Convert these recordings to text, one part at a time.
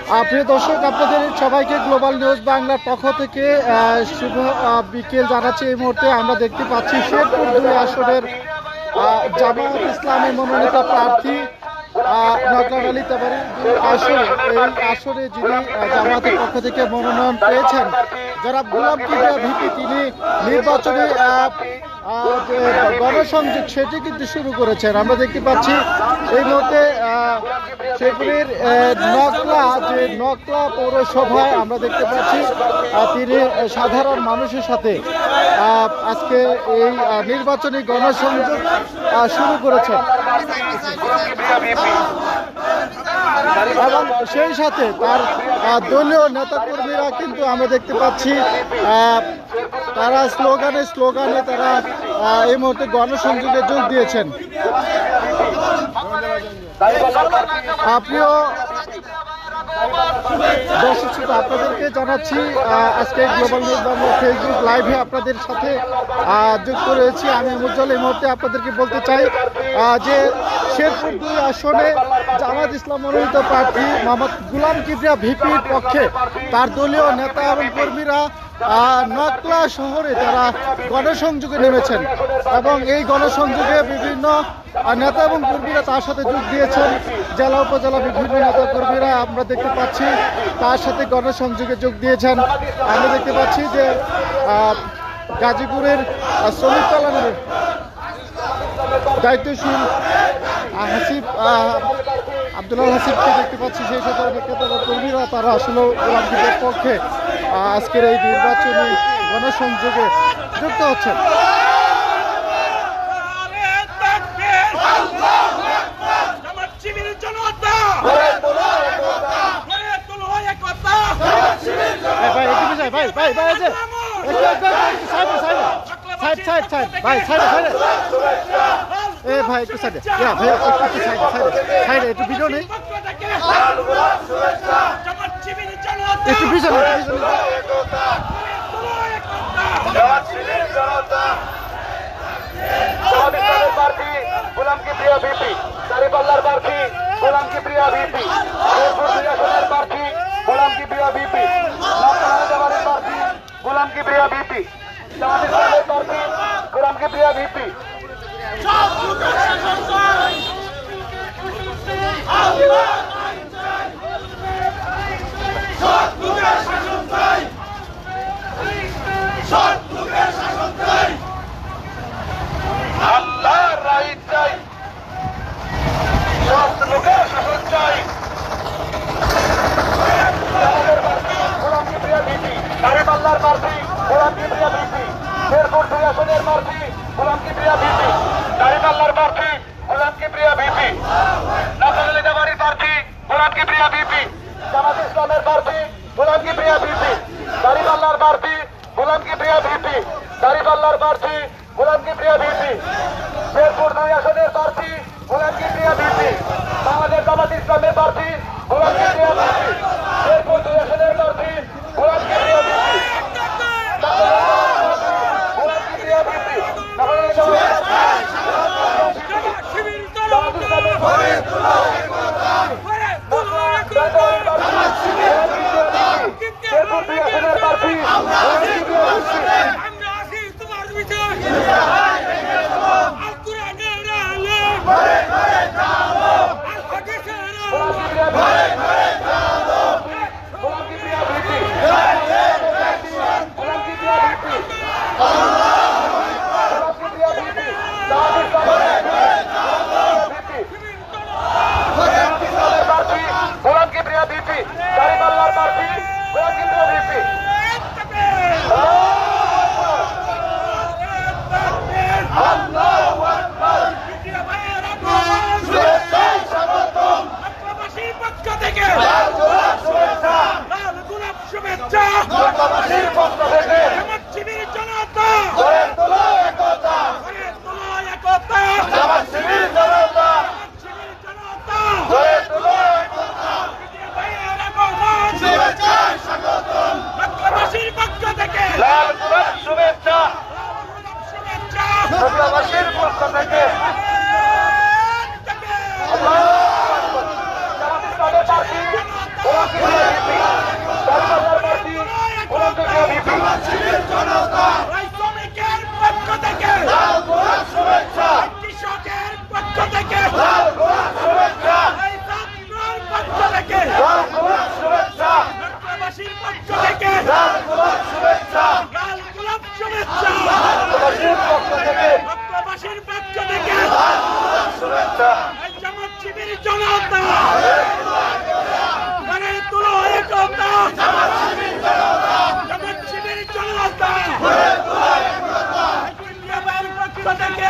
প্রিয় দর্শক, আপনাদের সবাইকে গ্লোবাল নিউজ বাংলার পক্ষ থেকে শুভ বিকেল জানাচ্ছি। এই মুহূর্তে আমরা দেখতে পাচ্ছি শেরপুর 2 আসনের জামায়াত ইসলামী মনোনীত প্রার্থী নকলার আলী তাবারি আসনে, এই আসনে যিনি জামায়াতের পক্ষ থেকে মনোনয়ন পেয়েছেন জনাব গোলাম কিবরিয়া ভিপি, তিনি নির্বাচনী গণসংযোগ সেটি কিন্তু শুরু করেছেন। আমরা দেখতে পাচ্ছি এই মুহূর্তে শেরপুরের নকলা পৌরসভায় আমরা দেখতে পাচ্ছি তিনি সাধারণ মানুষের সাথে আজকে এই নির্বাচনী গণসংযোগ শুরু করেছেন এবং সেই সাথে তার দলীয় নেতাকর্মীরা কিন্তু আমরা দেখতে পাচ্ছি তারা স্লোগানে তারা এই মুহূর্তে গণসংযোগে যোগ দিয়েছেন। প্রিয় দর্শক, আপনাদেরকে জানাচ্ছি আজকে গ্লোবাল নিউজ বাংলা ফেসবুক লাইভে আপনাদের সাথে যুক্ত রয়েছি আমি উজ্জ্বল। এই মুহূর্তে আপনাদেরকে বলতে চাই যে শেরপুর 2 আসনে জামায়াত ইসলাম মনোনীত প্রার্থী মোহাম্মদ গোলাম কিবরিয়া ভিপির পক্ষে তার দলীয় নেতা এবং কর্মীরা নকলা শহরে তারা গণসংযোগে নেমেছেন এবং এই গণসংযোগে বিভিন্ন নেতা এবং কর্মীরা তার সাথে যোগ দিয়েছেন। জেলা উপজেলা বিভিন্ন নেতা কর্মীরা আমরা দেখতে পাচ্ছি তার সাথে গণসংযোগে যোগ দিয়েছেন। আমরা দেখতে পাচ্ছি যে গাজীপুরের শ্রমিক কল্যাণের দায়িত্বশীল আব্দুল্লাহ হাসিবকে দেখতে পাচ্ছি, সেই সাথে অনেক নেতা কর্মীরা তারা আসলে গোলাম কিবরিয়ার পক্ষে আজকের এই নির্বাচনী গণসংযোগে যুক্ত হচ্ছেন। ভাই একটু সাইডে, ভাই সাইডে একটু ভিডিও নেই, একটু পিছনে প্রার্থী গোলাম কিবরিয়া ভিপি, দাঁড়িপাল্লার প্রার্থী গোলাম কিবরিয়া ভিপি, শেরপুর 2 আসনের প্রার্থী গোলাম কিবরিয়া ভিপি, নকলার প্রার্থী গোলাম কিবরিয়া ভিপি, জামায়াত ইসলামের প্রার্থী গোলাম কিবরিয়া ভিপি। দাঁড়িপাল্লার প্রার্থী গোলাম কিবরিয়া ভিপি, শেরপুর 2 আসনের প্রার্থী গোলাম কিবরিয়া ভিপি, দাঁড়িপাল্লার প্রার্থী গোলাম কিবরিয়া ভিপি, নকলার আলী প্রার্থী গোলাম কিবরিয়া ভিপি, জামায়াত ইসলামের প্রার্থী গোলাম কিবরিয়া ভিপি, দাঁড়িপাল্লার প্রার্থী গোলাম কিবরিয়া ভিপি, দাঁড়িপাল্লার প্রার্থী গোলাম কিবরিয়া ভিপি, শেরপুর 2 আসনের প্রার্থী গোলাম কিবরিয়া ভিপি, বাংলাদেশ জামায়াত ইসলামের প্রার্থী গোলাম কিবরিয়া ভিপি, শেরপুর 2 আসনের প্রার্থী গোলাম কিবরিয়া ভিপি, গোলাম কিবরিয়া ভিপি, জনতা গড়ে তুলো একতা জামাত শিবির জনতা প্রিয় ভাইয়ের পক্ষ থেকে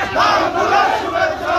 শুভেচ্ছা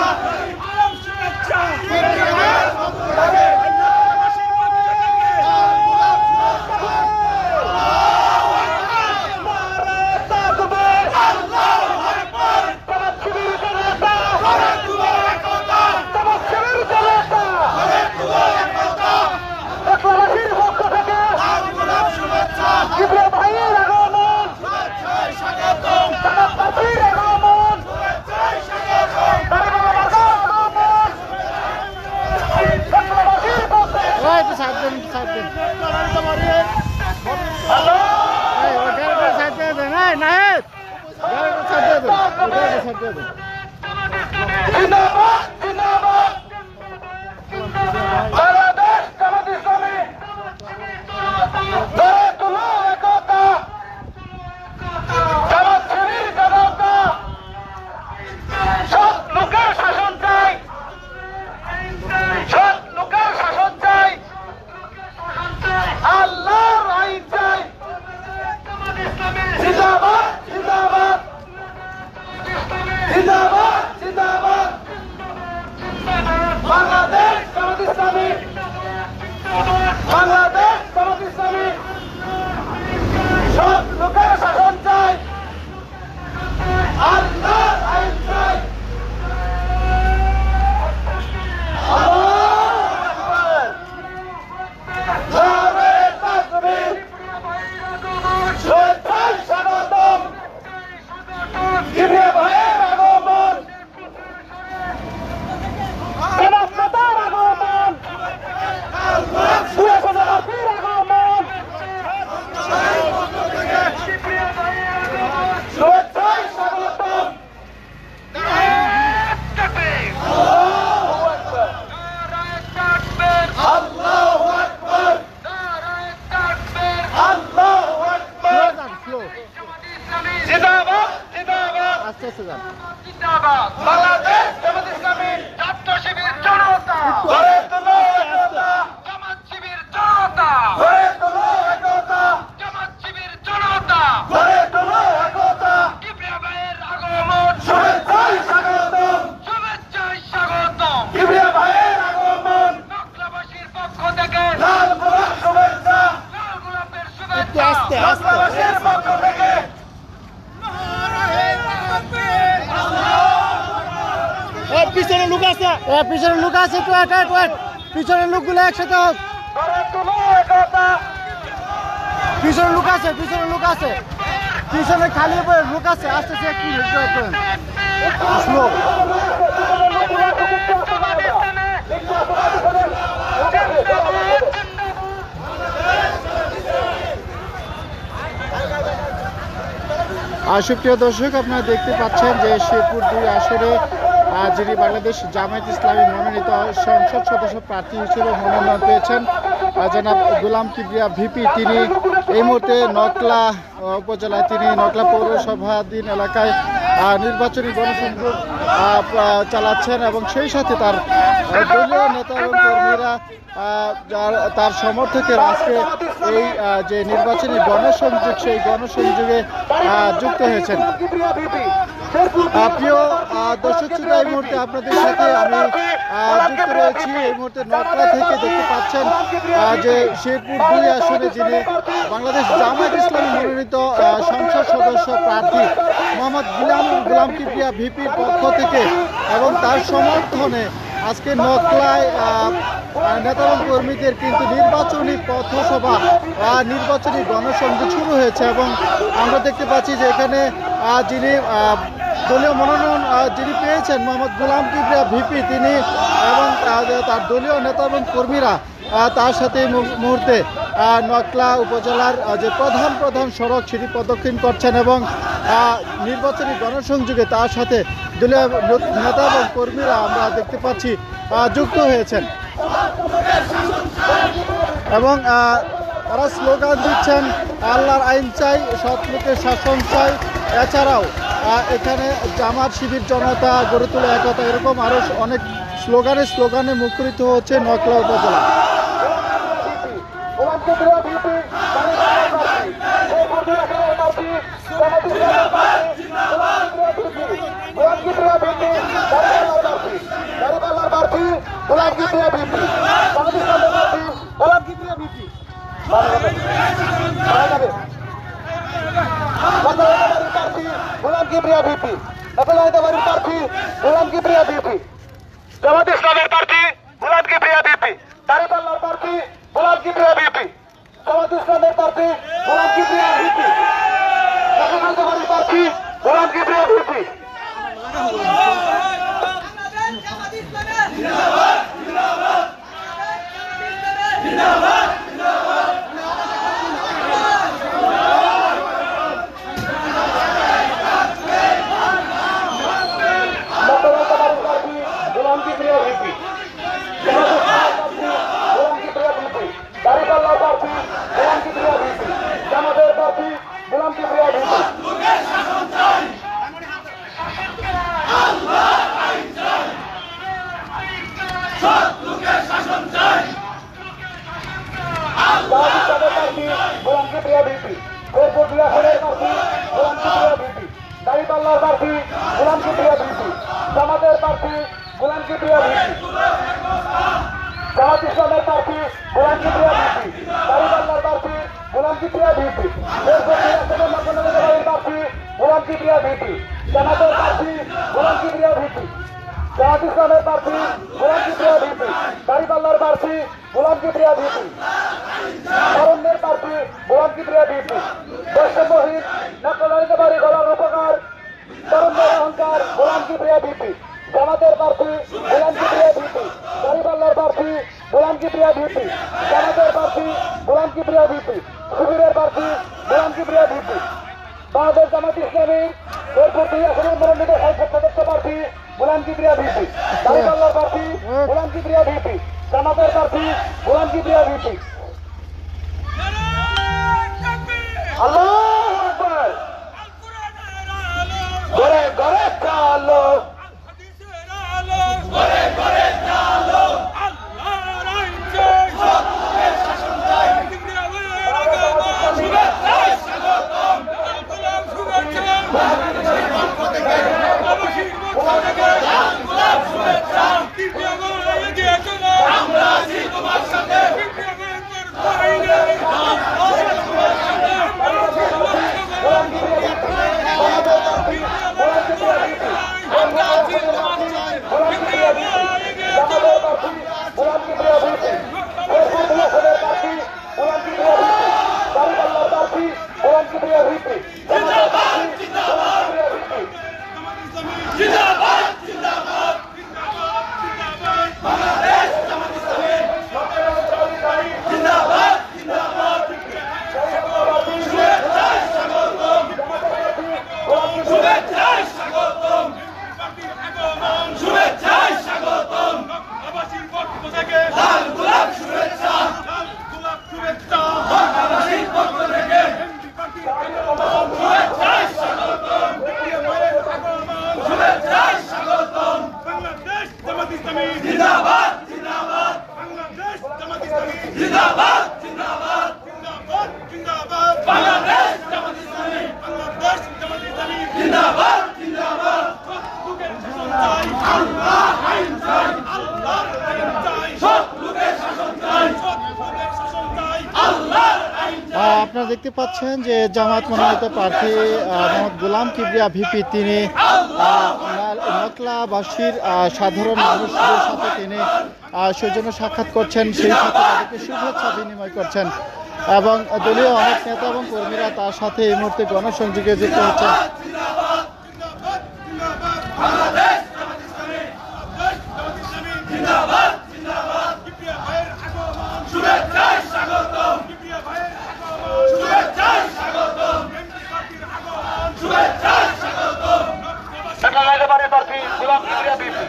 পিছনে লোক আছে, পিছনে লোকগুলো একসাথে হোক। পিছনে লোক আছে, পিছনে খালি লোক আছে, আসতেছে একটু সুপ্রিয় দর্শক, আপনারা দেখতে পাচ্ছেন যে শেরপুর 2 আসরে যিনি বাংলাদেশ জামায়াত ইসলামী মনোনীত সংসদ সদস্য প্রার্থী হিসেবে মনোনয়ন পেয়েছেন জনাব গোলাম কিবরিয়া ভিপি, তিনি এই মুহূর্তে নকলা উপজেলায়, তিনি নকলা পৌরসভাধীন এলাকায় নির্বাচনী গণসংযোগ চালাচ্ছেন এবং সেই সাথে তার দলীয় নেতা এবং কর্মীরা তার সমর্থকের আজকে এই যে নির্বাচনী গণসংযোগ, সেই গণসংযোগে যুক্ত হয়েছেন। প্রিয় দর্শক শ্রোতা, এই মুহূর্তে আপনাদের সাথে আমি যুক্ত রয়েছি। এই মুহূর্তে নকলা থেকে দেখতে পাচ্ছেন যে শেরপুর 2 আসনে যিনি বাংলাদেশ জামায়াত ইসলামী মনোনীত সংসদ সদস্য প্রার্থী মোহাম্মদ গোলাম কিবরিয়া ভিপির পক্ষ থেকে এবং তার সমর্থনে আজকে নকলায় নেতা এবং কর্মীদের কিন্তু নির্বাচনী পথসভা, নির্বাচনী গণসংযোগ শুরু হয়েছে এবং আমরা দেখতে পাচ্ছি যে এখানে যিনি দলীয় মনোনয়ন যিনি পেয়েছেন মোহাম্মদ গোলাম কিবরিয়া ভিপি, তিনি এবং তার দলীয় নেতা এবং কর্মীরা তার সাথে মুহূর্তে নকলা উপজেলার যে প্রধান সড়ক সেটি প্রদক্ষিণ করছেন এবং নির্বাচনী গণসংযোগে তার সাথে দলীয় নেতা এবং কর্মীরা আমরা দেখতে পাচ্ছি যুক্ত হয়েছেন এবং তারা স্লোগান দিচ্ছেন, আল্লাহর আইন চাই, সৎ লোকের শাসন চাই। এছাড়াও এখানে জামাত শিবির জনতা, গড়ে তোলা একতা, এরকম আরও অনেক স্লোগানে মুখরিত হচ্ছে নকলা উপজেলা। জামাত ইসলামের প্রার্থী গোলাম কিবরিয়া বিপি, দাঁড়িপাল্লার প্রার্থী গোলাম কিবরিয়া বিপি, জামাত ইসলামের প্রার্থী গোলাম কিবরিয়া বিপি, জাতীয়তাবাদী প্রার্থী গোলাম কিবরিয়া বিপি। দাঁড়িপাল্লার প্রার্থী গোলাম কিবরিয়া বিপি, জামাতের প্রার্থী গোলাম কিবরিয়া বিপি, জামাত ইসলামের প্রার্থী গোলাম কিবরিয়া বিপি, দাঁড়িপাল্লার প্রার্থী গোলাম কিবরিয়া বিপি, প্রার্থী গোলাম কিবরিয়া বিপি, জামাতের প্রার্থী গোলাম কিবরিয়া বিপি, জামাত ইসলামের প্রার্থী গোলাম কিবরিয়া বিপি, দাঁড়িপাল্লার প্রার্থী গোলাম কিবরিয়া বিপি, অরণ্যের প্রার্থী গোলাম কিবরিয়া বিপি, বৈষম্যহীন নকলারিতে গলার উপকার তরুণের অহংকার গোলাম কিবরিয়া বিপি, জামাতের প্রার্থী গোলাম কিবরিয়া বিপি, দাঁড়িপাল্লার প্রার্থী গোলাম কিবরিয়া বিপি, জামাতের প্রার্থী গোলাম কিবরিয়া বিপি, শিবিরের প্রার্থী গোলাম কিবরিয়া বিপি, বাংলাদেশ জামাত ইসলামী শেরপুর 2 আসনের মনোনীত সংসদ সদস্য প্রার্থী গোলাম কিবরিয়া বিপি, দাঁড়িপাল্লার প্রার্থী গোলাম কিবরিয়া বিপি, জামাতের প্রার্থী গোলাম কিবরিয়া বিপি। আল্লাহু আকবার। ঘরে ঘরে চালো, ঘরে ঘরে চালো, আল্লাহর আইন চাই, সত্যের শাসন চাই, কিবরিয়া ভাইয়ের আগমন, শুভেচ্ছায় স্বাগতম, গোলাম শুভেচ্ছা, বাংলাদেশের পক্ষ থেকে, বাংলাদেশের পক্ষ থেকে, গোলাম শুভেচ্ছা, কিবরিয়া ভাই এগিয়ে চলো, আমরা আছি তোমার সাথে, কিবরিয়া ভাইয়ের বাইরে, আপনারা দেখতে পাচ্ছেন যে জামাত মনোনীত প্রার্থী মোহাম্মদ গোলাম কিবরিয়া ভিপি তিনি নকলাবাসীর সাধারণ মানুষদের সাথে তিনি সৌজন্য সাক্ষাৎ করছেন, সেই সাথে তাদেরকে শুভেচ্ছা বিনিময় করছেন এবং দলীয় অনেক নেতা এবং কর্মীরা তার সাথে এই মুহূর্তে গণসংযোগে যুক্ত হচ্ছেন। গোলাম কিবরিয়া বিপি,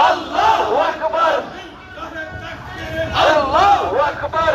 আল্লাহু আকবার, আল্লাহু আকবার,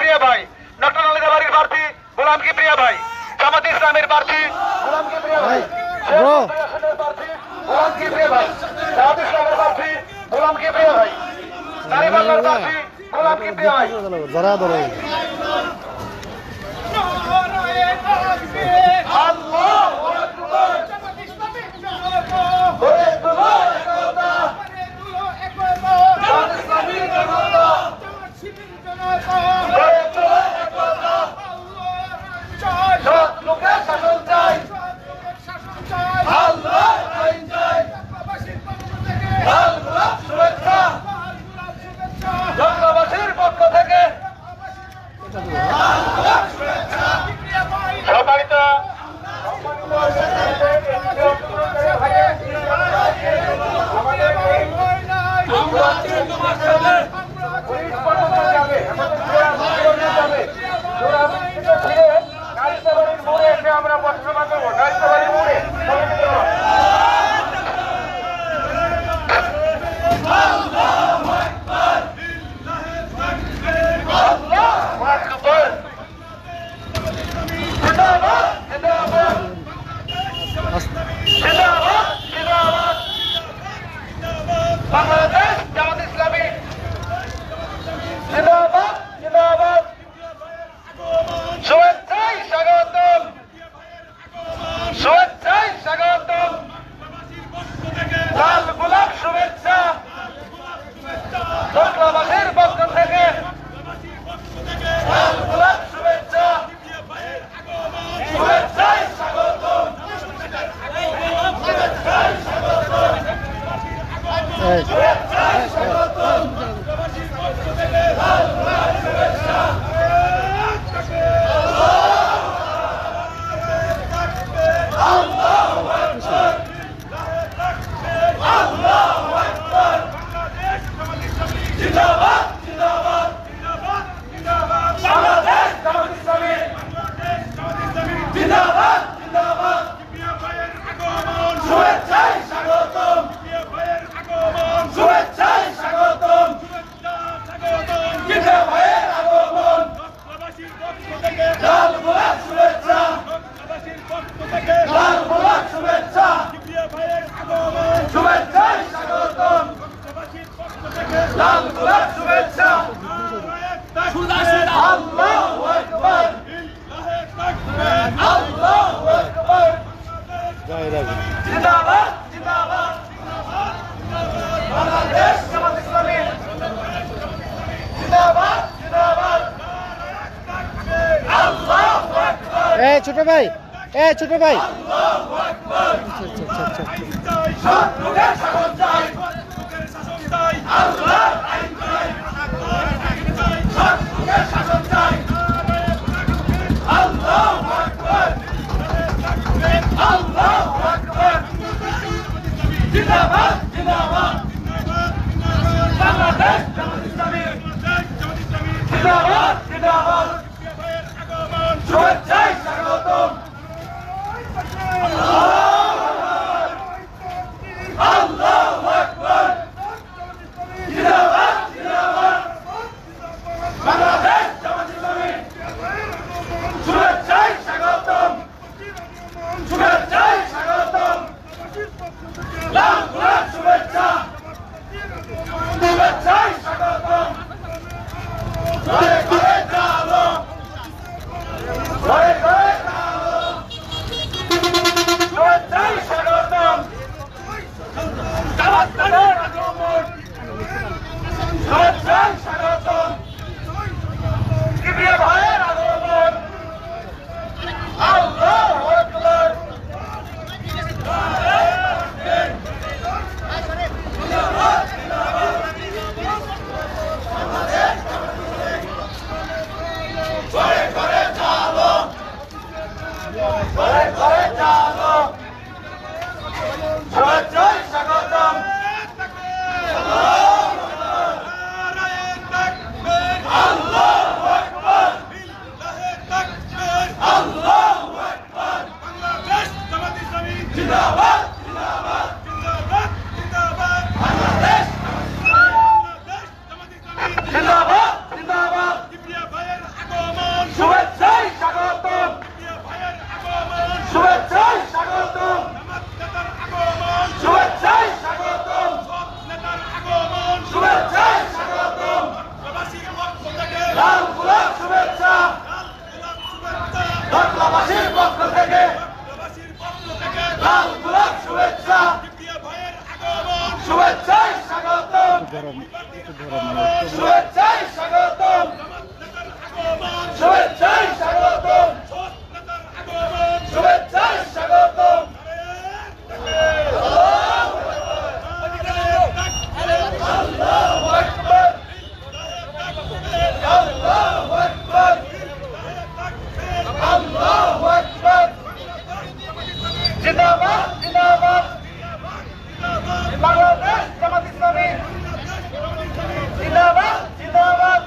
কিবরিয়া ভাই, ডক্টর নালিতাবাড়ির প্রার্থী গোলাম কিবরিয়া ভাই, জামাত ইসলামের প্রার্থী গোলাম কিবরিয়া ভাই, ব্রো আসনের প্রার্থী গোলাম কিবরিয়া ভাই, জামাত ইসলামের প্রার্থী গোলাম কিবরিয়া ভাই, দাঁড়িপাল্লার প্রার্থী গোলাম কিবরিয়া ভাই। যারা ধরো জনগণবাসীর পক্ষ থেকে সম্মানিত আমরা পথসভা করবো নারিতাবাড়ির মোড়ে বাংলাদেশ জামাত ইসলামী জিন্দাবাদ জিন্দাবাদ শুভেচ্ছায় স্বাগতম শুভেচ্ছায় স্বাগতম লাল গোলাপ শুভেচ্ছা বাংলাবাসীর পক্ষ থেকে লাল গোলাপ শুভেচ্ছা শুভেচ্ছায় স্বাগতম জিন্দাবাদ জিন্দাবাদ জিন্দাবাদ বাংলাদেশ জামাত ইসলামী জিন্দাবাদ জিন্দাবাদ শুভেচ্ছায় স্বাগতম শুভেচ্ছায় স্বাগতম কিবরিয়া ভাইয়ের আগমন লাল গোলাপ শুভেচ্ছা লাল গোলাপ শুভেচ্ছা শুভেচ্ছায় স্বাগতম লাল গোলাপ শুভেচ্ছা আল্লাহু আকবার আল্লাহু আকবার জিন্দাবাদ জিন্দাবাদ বাংলাদেশ জামাত ইসলামী জিন্দাবাদ জিন্দাবাদ আল্লাহু আকবার ছোট ভাই ছোট ভাই আল্লাহু আকবার শত্রুদের শাসন চাই আল্লাহর আইন চাই শত্রুদের শাসন চাই আল্লাহু আকবার আল্লাহু আকবার জিন্দাবাদ জিন্দাবাদ বাংলাদেশ জামাত ইসলামী জিন্দাবাদ জিন্দাবাদ শুভেচ্ছায় স্বাগতম আল্লাহু আকবার শুভেচ্ছায় স্বাগতম শুভেচ্ছায় স্বাগতম শুভেচ্ছায় স্বাগতম জিন্দাবাদ জিন্দাবাদ বাংলাদেশ জামাত ইসলামী জিন্দাবাদ জিন্দাবাদ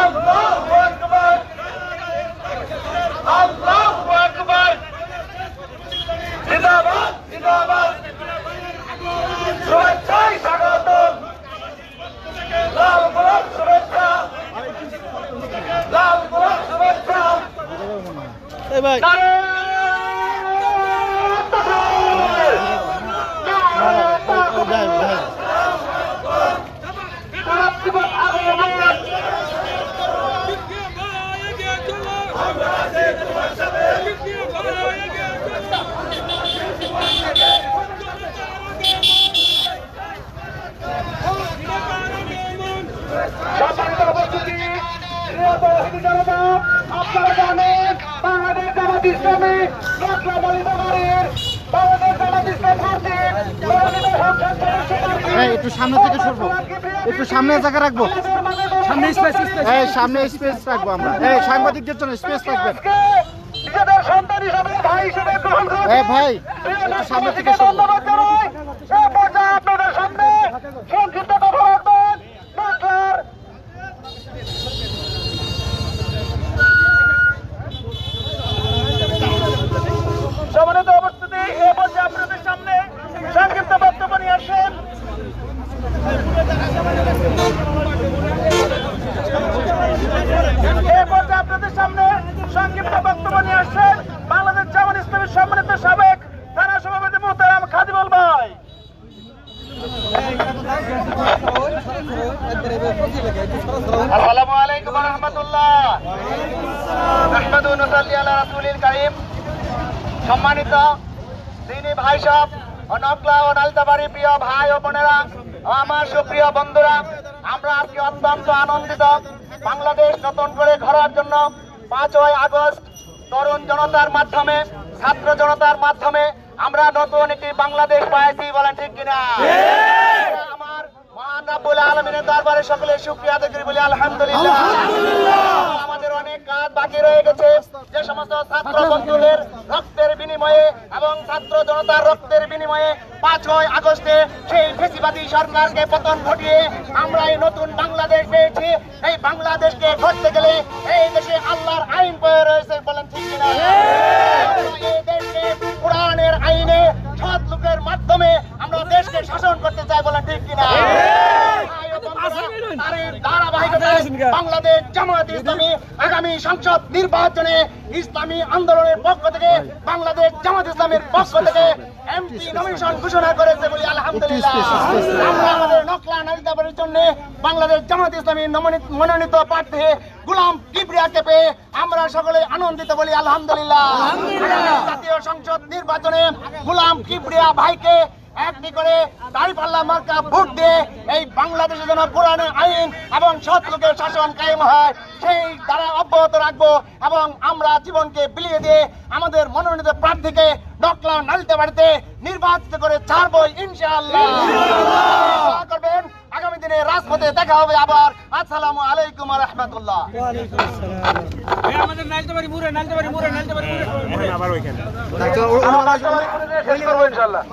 আল্লাহু আকবার আল্লাহু আকবার জিন্দাবাদ জিন্দাবাদ শুভেচ্ছায় স্বাগতম লাল গোলাপ শুভেচ্ছা লাল গোলাপ শুভেচ্ছা ভাই সম্মানিত উপস্থিতি আপনারা জানেন বাংলাদেশ জামাত ইসলামী বাংলাদেশ জামাত ইসলাম একটু সামনে থেকে সরবো, একটু সামনে জায়গা রাখবো, সামনে স্পেস রাখবো আমরা। সাংবাদিকদের জন্য স্পেস রাখবেন। নিজেদের সন্তান হিসাবে ভাই হিসেবে গ্রহণ করুন। ভাই একটু সামনে থেকে সরবো। ধন্যবাদ জানাই। এই পর্যায়ে আপনাদের সামনে সংক্ষিপ্ত কথা রাখবেন ডাক্তার সম্মানিত উপস্থিতি। এই পর্যায়ে আপনাদের সামনে সংক্ষিপ্ত বক্তব্য নিয়ে আসেন বাংলাদেশ জামাত ইসলামীর সম্মানিত সাবেক থানা সভাপতি মোহতারাম খাদিমুল ভাই। আসসালামু আলাইকুম ওয়া রাহমাতুল্লাহ। নাহমাদু ওয়া নুসাল্লি আলা রাসূলিল কারীম। সম্মানিত দিনী ভাই সব ও নকলা ও নালতাবাড়ি প্রিয় ভাই ও বোনেরা ও আমার সুপ্রিয় বন্ধুরা, আমরা আজকে অত্যন্ত আনন্দিত। বাংলাদেশ নতুন করে গড়ার জন্য 5ই আগস্ট তরুণ জনতার মাধ্যমে, ছাত্র জনতার মাধ্যমে আমরা নতুন একটি বাংলাদেশ পাইছি, বলেন ঠিক কিনা? আমার মহান রাব্বুল আলামিনের দরবারে সকলে শুকরিয়া আদায় করি, বলি আলহামদুলিল্লাহ। আমাদের অনেক কাজ বাকি রয়ে গেছে। যে সমস্ত ছাত্র বন্ধুদের রক্তের বিনিময়ে এবং ছাত্র জনতার রক্তের বিনিময়ে 5ই আগস্টে সেই ফ্যাসিবাদী সরকারকে পতন ঘটিয়ে আমরা এই নতুন বাংলাদেশ পেয়েছি। এই বাংলাদেশকে গড়তে গেলে এই দেশে আল্লাহর আইন প্রয়োগ রয়েছে, বলেন ঠিক কিনা? এই দেশকে কোরআনের আইনে সৎ লোকের মাধ্যমে আমরা দেশকে শাসন করতে চাই, বলেন ঠিক কিনা? ধারাবাহিকতায় বাংলাদেশ জামাত ইসলামী আগামী সংসদ নির্বাচনে ইসলামী আন্দোলনের পক্ষ থেকে, বাংলাদেশ জামাত ইসলামের পক্ষ থেকে এমপি নমিনেশন ঘোষণা করেছে, বলি আলহামদুলিল্লাহ। আমরা আমাদের নকলা নারীদাবাড়ির জন্য বাংলাদেশ জামাত ইসলামী মনোনীত প্রার্থী গোলাম কিবরিয়াকে পেয়ে আমরা সকলে আনন্দিত, বলি আলহামদুলিল্লাহ। জাতীয় সংসদ নির্বাচনে গোলাম কিবরিয়া ভাইকে একটি করে দাঁড়িপাল্লা মার্কা ভোট দিয়ে এই বাংলাদেশে যেন কোরআনের আইন এবং সৎ লোকের শাসন কায়েম হয়, সেই দ্বারা অব্যাহত রাখবো এবং আমরা জীবনকে বিলিয়ে দিয়ে আমাদের মনোনীত প্রার্থীকে নকলা নালিতাবাড়িতে নির্বাচিত করে ছাড়বো ইনশাআল্লাহ। করবেন। আগামী দিনে রাজপথে দেখা হবে আবার। আসসালামু আলাইকুম ওয়া রাহমাতুল্লাহ। আমাদের নালতাবাড়ি মুরে আবার ওইখানে শেষ করবো ইনশাআল্লাহ।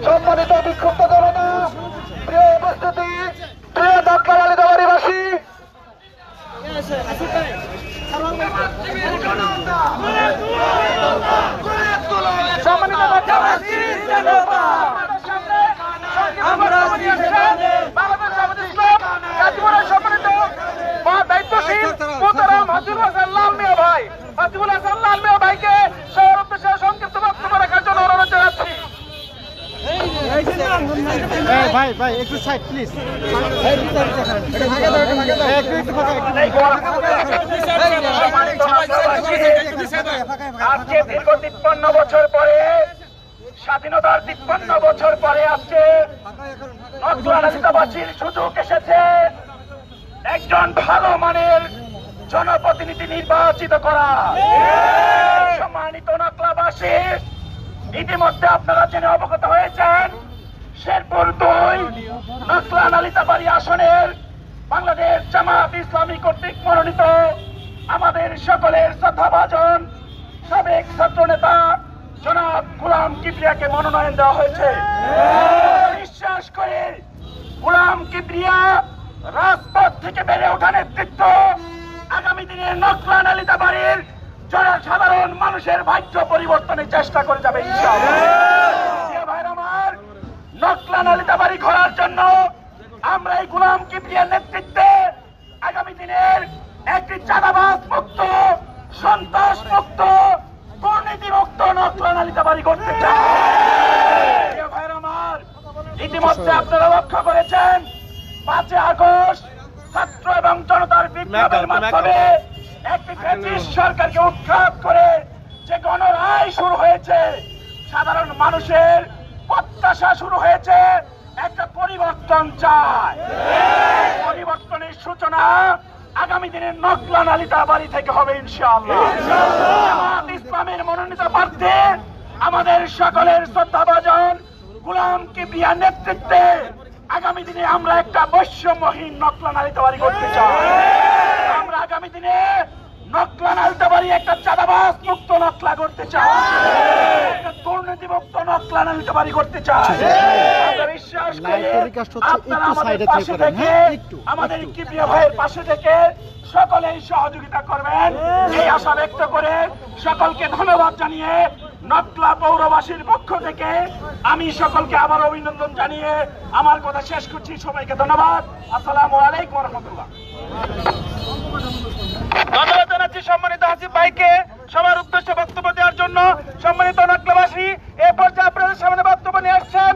সম্মানিত বিক্ষুব্ধ জনতা, প্রিয় উপস্থিতি, প্রিয় দাঁতকালালিদাবাড়িবাসী, সম্মানিত দাঁতকালাবাসী, বাংলাদেশ জামাত ইসলাম গাজীপুরের সম্মানিত দায়িত্বশীল মোহতারাম হাসিবুল হাসান লাল মিয়া ভাই, হাসিবুল হাসান লাল মিয়া ভাইকে সবার উদ্দেশ্যে সংক্ষিপ্ত বক্তব্য রাখার জন্য অনুরোধ জানাচ্ছি। ভাই ভাই একটু সাইড প্লিজ। আজকে দীর্ঘ 53 বছর পরে, স্বাধীনতার 53 বছর পরে আজকে নকলানালিতাবাসীর সুযোগ এসেছে একজন ভালো মানের জনপ্রতিনিধি নির্বাচিত করা। সম্মানিত নকলাবাসী, ইতিমধ্যে আপনারা জেনে অবগত হয়েছেন শেরপুর 2 নকলানালিতাবাড়ি আসনের বাংলাদেশ জামাত ইসলামী কর্তৃক মনোনীত আমাদের সকলের শ্রদ্ধাভাজন সাবেক ছাত্র নেতা জনাব গোলাম কিবরিয়াকে মনোনয়ন দেওয়া হয়েছে। বিশ্বাস করে গোলাম কিবরিয়া রাজপথ থেকে বেড়ে ওঠা নেতৃত্ব আগামী দিনে নকলানালিতাবাড়ির জনসাধারণ মানুষের ভাগ্য পরিবর্তনের চেষ্টা করে যাবে ইনশাআল্লাহ। ভাইরা আমার, নকলানালিতাবাড়ি করার জন্য আমরা এই গোলাম কিবরিয়ার নেতৃত্বে আগামী দিনের একটি চাঁদাবাজ মুক্ত, সন্ত্রাস মুক্ত, দুর্নীতি মুক্ত নকলানালিতাবাড়ি করতে চাই। ভাইরা আমার, ইতিমধ্যে আপনারা লক্ষ্য করেছেন 5 আগস্ট ছাত্র এবং জনতার বিপ্লবের মাধ্যমে একটি ফ্যাসিস্ট সরকারকে উৎখাত করে যে গণরায় শুরু হয়েছে, সাধারণ মানুষের প্রত্যাশা শুরু হয়েছে একটা পরিবর্তন চায়। পরিবর্তনের সূচনা আগামী দিনের নকলানালিতাবাড়ি থেকে হবে ইনশাআল্লাহ। জামাত ইসলামের মনোনীত প্রার্থী আমাদের সকলের শ্রদ্ধাভাজন গোলাম কিবরিয়ার নেতৃত্বে আগামী দিনে আমরা একটা বৈষম্যহীন নকলানালিতাবাড়ি করতে চাই। আমরা আগামী দিনে নকলানালিতাবাড়ি একটা চাঁদাবাজ মুক্ত নকলা করতে চাই, একটা দুর্নীতি মুক্ত নকলানালিতাবাড়ি করতে চাই। আমরা বিশ্বাস করি আপনারা আমাদের পাশে থেকে, আমাদের কিবরিয়া ভাইয়ের পাশে থেকে সকলেই সহযোগিতা করবেন এই আশা ব্যক্ত করে সকলকে ধন্যবাদ জানিয়ে নকলা পৌরবাসীর পক্ষ থেকে আমি সকলকে আবার অভিনন্দন জানিয়ে আমার কথা শেষ করছি। সবাইকে ধন্যবাদ। আসসালামু আলাইকুম ওয়া রাহমাতুল্লাহ। ধন্যবাদ জানাচ্ছি সম্মানিত হাসিব ভাইকে সবার উদ্দেশ্যে বক্তব্য দেওয়ার জন্য। সম্মানিত নকলাবাসী, এ পর্যায়ে আপনাদের সামনে বক্তব্য নিয়ে আসছেন